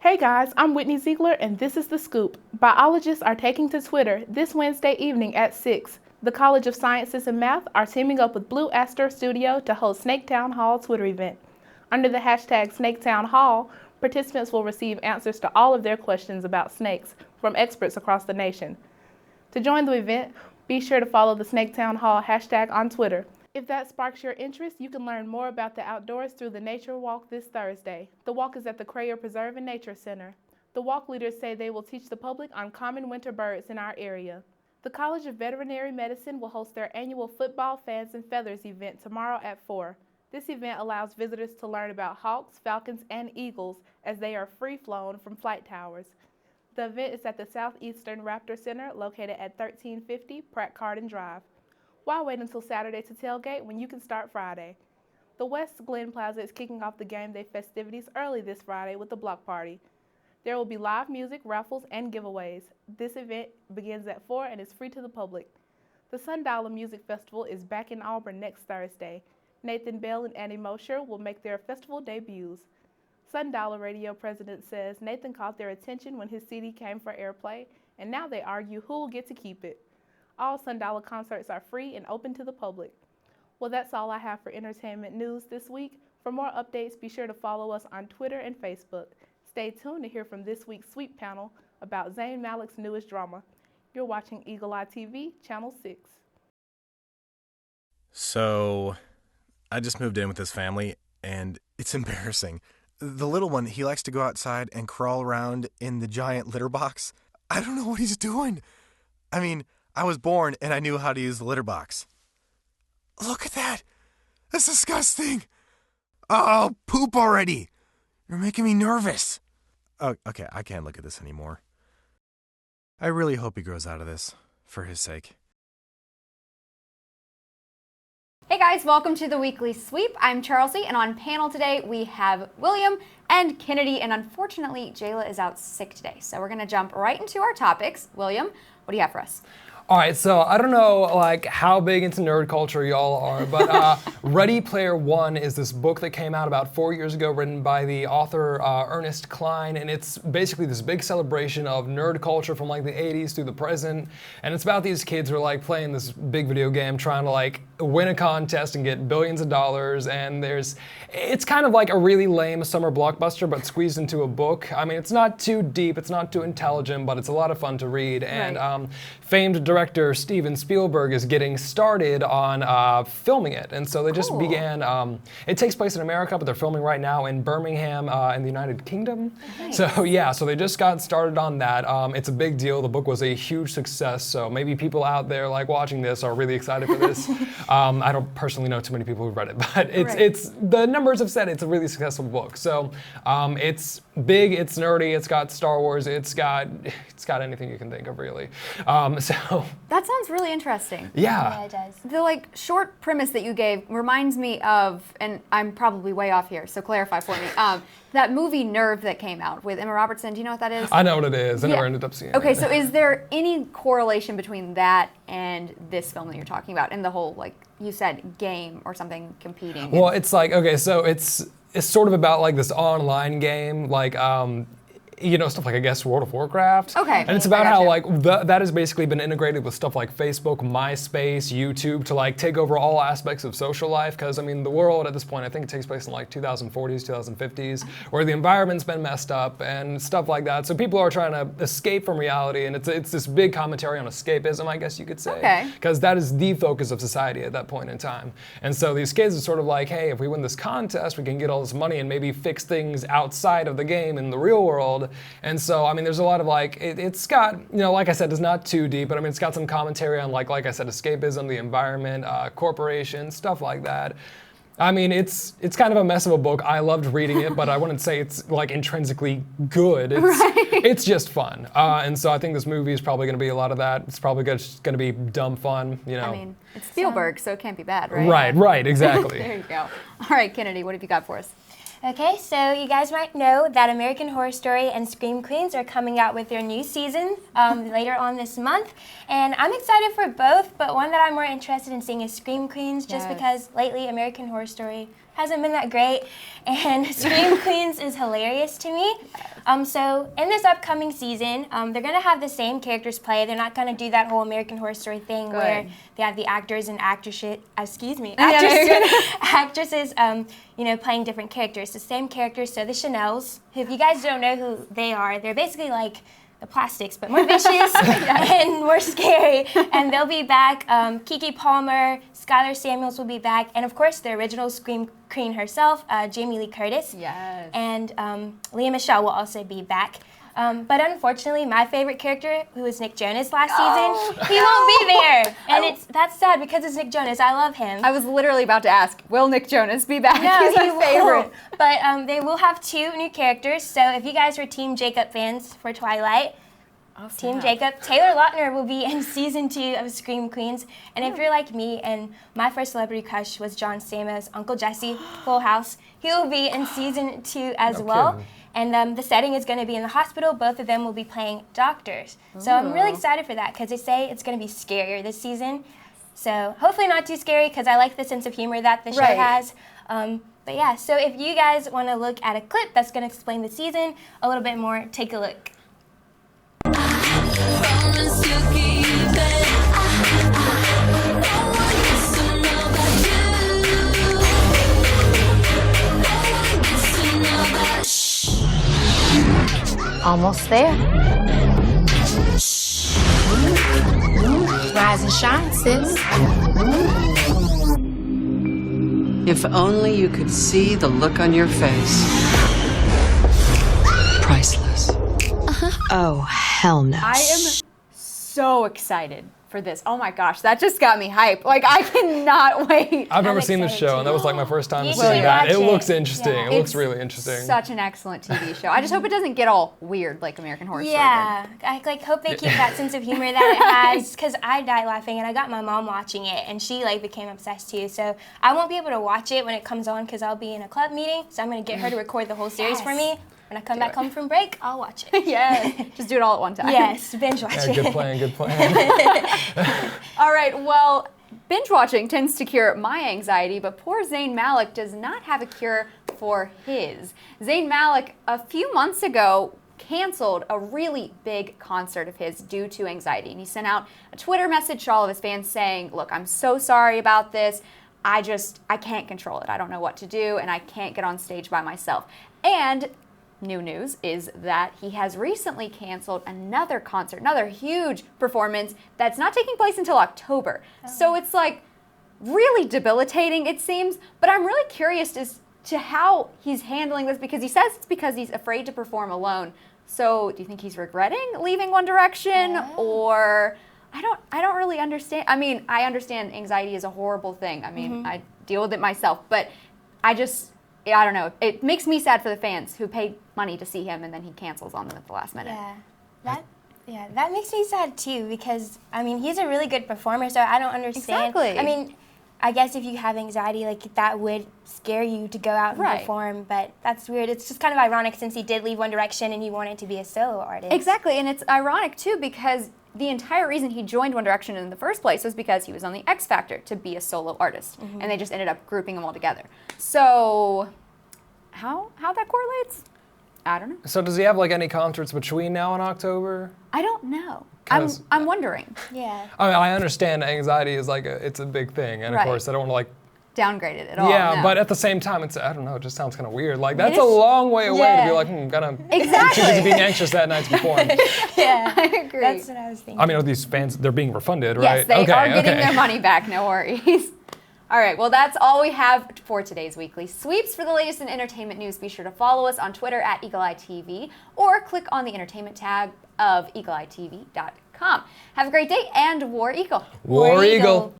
Hey guys, I'm Whitney Ziegler and this is The Scoop. Biologists are taking to Twitter this Wednesday evening at 6. The College of Sciences and Math are teaming up with Blue Aster Studio to host Snake Town Hall Twitter event. Under the hashtag SnakeTown Hall, participants will receive answers to all of their questions about snakes from experts across the nation. To join the event, be sure to follow the SnakeTown Hall hashtag on Twitter. If that sparks your interest, you can learn more about the outdoors through the Nature Walk this Thursday. The walk is at the Crayer Preserve and Nature Center. The walk leaders say they will teach the public on common winter birds in our area. The College of Veterinary Medicine will host their annual Football Fans and Feathers event tomorrow at 4. This event allows visitors to learn about hawks, falcons, and eagles as they are free-flown from flight towers. The event is at the Southeastern Raptor Center located at 1350 Pratt Carden Drive. Why wait until Saturday to tailgate when you can start Friday? The West Glen Plaza is kicking off the game day festivities early this Friday with a block party. There will be live music, raffles, and giveaways. This event begins at 4 and is free to the public. The Sundollar Music Festival is back in Auburn next Thursday. Nathan Bell and Annie Mosher will make their festival debuts. Sundollar Radio president says Nathan caught their attention when his CD came for airplay, and now they argue who will get to keep it. All Sundollar concerts are free and open to the public. Well, that's all I have for entertainment news this week. For more updates, be sure to follow us on Twitter and Facebook. Stay tuned to hear from this week's Sweep panel about Zayn Malik's newest drama. You're watching Eagle Eye TV, Channel 6. So, I just moved in with this family, and it's embarrassing. The little one, he likes to go outside and crawl around in the giant litter box. I don't know what he's doing. I mean, I was born and I knew how to use the litter box. Look at that. That's disgusting. Oh, poop already. You're making me nervous. Oh, okay, I can't look at this anymore. I really hope he grows out of this, for his sake. Hey guys, welcome to the Weekly Sweep. I'm Chelsea, and on panel today we have William and Kennedy, and unfortunately Jayla is out sick today. So we're gonna jump right into our topics. William, what do you have for us? All right, so I don't know how big into nerd culture y'all are, but Ready Player One is this book that came out about 4 years ago, written by the author Ernest Cline, and it's basically this big celebration of nerd culture from the 80s through the present, and it's about these kids who are playing this big video game, trying to win a contest and get billions of dollars, and it's kind of like a really lame summer blockbuster, but squeezed into a book. I mean, it's not too deep, it's not too intelligent, but it's a lot of fun to read, and famed director Steven Spielberg is getting started on filming it, and so they just began. It takes place in America, but they're filming right now in Birmingham in the United Kingdom. Nice. So they just got started on that. It's a big deal. The book was a huge success, so maybe people out there watching this are really excited for this. I don't personally know too many people who've read it, but it's the numbers have said it's a really successful book. So it's big, it's nerdy, it's got Star Wars, it's got anything you can think of really. That sounds really interesting. Yeah, it does. The short premise that you gave reminds me of, and I'm probably way off here, so clarify for me, that movie Nerve that came out with Emma Robertson. Do you know what that is? I know what it is. I never ended up seeing it. Okay, so is there any correlation between that and this film that you're talking about, and the whole, you said, game or something competing? Well, it's so it's sort of about this online game, stuff I guess World of Warcraft. Okay. And it's about how that has basically been integrated with stuff like Facebook, MySpace, YouTube to take over all aspects of social life. Because the world at this point, I think it takes place in 2040s, 2050s, where the environment's been messed up and stuff like that. So people are trying to escape from reality, and it's this big commentary on escapism, I guess you could say. Okay. Because that is the focus of society at that point in time. And so these kids are sort of hey, if we win this contest, we can get all this money and maybe fix things outside of the game in the real world. And so, there's a lot of it's got, like I said, it's not too deep, but it's got some commentary on like I said, escapism, the environment, corporations, stuff like that. It's kind of a mess of a book. I loved reading it, but I wouldn't say it's intrinsically good. It's just fun. And so I think this movie is probably going to be a lot of that. It's probably just going to be dumb fun, It's Spielberg, so it can't be bad, right? Right, exactly. There you go. All right, Kennedy, what have you got for us? Okay, so you guys might know that American Horror Story and Scream Queens are coming out with their new season later on this month. And I'm excited for both, but one that I'm more interested in seeing is Scream Queens, just because lately American Horror Story hasn't been that great. And Scream Queens is hilarious to me. So in this upcoming season, they're gonna have the same characters play. They're not gonna do that whole American Horror Story thing where they have the actors and actresses, actresses, playing different characters. The same characters. So the Chanels, who, if you guys don't know who they are, they're basically like the Plastics, but more vicious and more scary. And they'll be back. Keke Palmer, Skylar Samuels will be back, and of course the original Scream Queen herself, Jamie Lee Curtis. Yes. And Leah Michelle will also be back. But unfortunately, my favorite character, who was Nick Jonas last season, he won't be there. And that's sad because it's Nick Jonas. I love him. I was literally about to ask, will Nick Jonas be back? No, He's my favorite. Won't. But they will have 2 new characters. So if you guys were Team Jacob fans for Twilight, Team Jacob, Taylor Lautner will be in season 2 of Scream Queens. And if you're like me and my first celebrity crush was John Stamos, Uncle Jesse, Full House, he will be in season 2 as well. Kidding. And the setting is going to be in the hospital. Both of them will be playing doctors. So I'm really excited for that because they say it's going to be scarier this season. So hopefully not too scary because I like the sense of humor that the show has. But yeah, so if you guys want to look at a clip that's going to explain the season a little bit more, take a look. Almost there. Rise and shine, sis. If only you could see the look on your face. Priceless. Oh, hell no. I am so excited for this. Oh my gosh, that just got me hyped. Like, I cannot wait. I've never seen this excited show, too. and that was like my first time You seeing should that. watch It it. looks interesting. Yeah. It looks It's really interesting. Such an excellent TV show. I just hope it doesn't get all weird like American Horror Story did. Yeah, I hope they keep that sense of humor that it has because I died laughing and I got my mom watching it and she became obsessed too. So I won't be able to watch it when it comes on because I'll be in a club meeting. So I'm going to get her to record the whole series for me. When I come back home from break, I'll watch it. Yeah, just do it all at one time. Yes, binge watch Yeah, it. good plan, good plan. All right, well, binge watching tends to cure my anxiety, but poor Zayn Malik does not have a cure for his. Zayn Malik, a few months ago, canceled a really big concert of his due to anxiety. And he sent out a Twitter message to all of his fans saying, look, I'm so sorry about this. I can't control it. I don't know what to do, and I can't get on stage by myself. And new news is that he has recently canceled another concert, another huge performance that's not taking place until October. So it's like really debilitating, it seems. But I'm really curious as to how he's handling this because he says it's because he's afraid to perform alone. So do you think he's regretting leaving One Direction or I don't really understand. I mean, I understand anxiety is a horrible thing. I mean, I deal with it myself, but I don't know. It makes me sad for the fans who paid money to see him and then he cancels on them at the last minute. Yeah, that makes me sad too because I mean he's a really good performer, so I don't understand. Exactly. I mean, I guess if you have anxiety, like that would scare you to go out and Right. perform, but that's weird. It's just kind of ironic since he did leave One Direction and he wanted to be a solo artist. Exactly, and it's ironic too because the entire reason he joined One Direction in the first place was because he was on the X Factor to be a solo artist, and they just ended up grouping them all together. So, how that correlates? I don't know. So does he have like any concerts between now and October? I don't know. 'Cause- I'm wondering. Yeah. I mean, I understand anxiety is like it's a big thing, and of Right. course I don't want to like. Downgrade it at all. Yeah, no. but at the same time, I don't know, it just sounds kind of weird. Like, that's is- a long way away yeah. to be like, gotta. Exactly. Too busy being anxious that night before. Yeah. I agree. That's what I was thinking. I mean, are these fans, they're being refunded, Yes, right? they are getting their money back, no worries. All right, well, that's all we have for today's Weekly Sweeps. For the latest in entertainment news, be sure to follow us on Twitter at EagleEyeTV or click on the entertainment tab of eagleeyetv.com. Have a great day and War Eagle. War Eagle.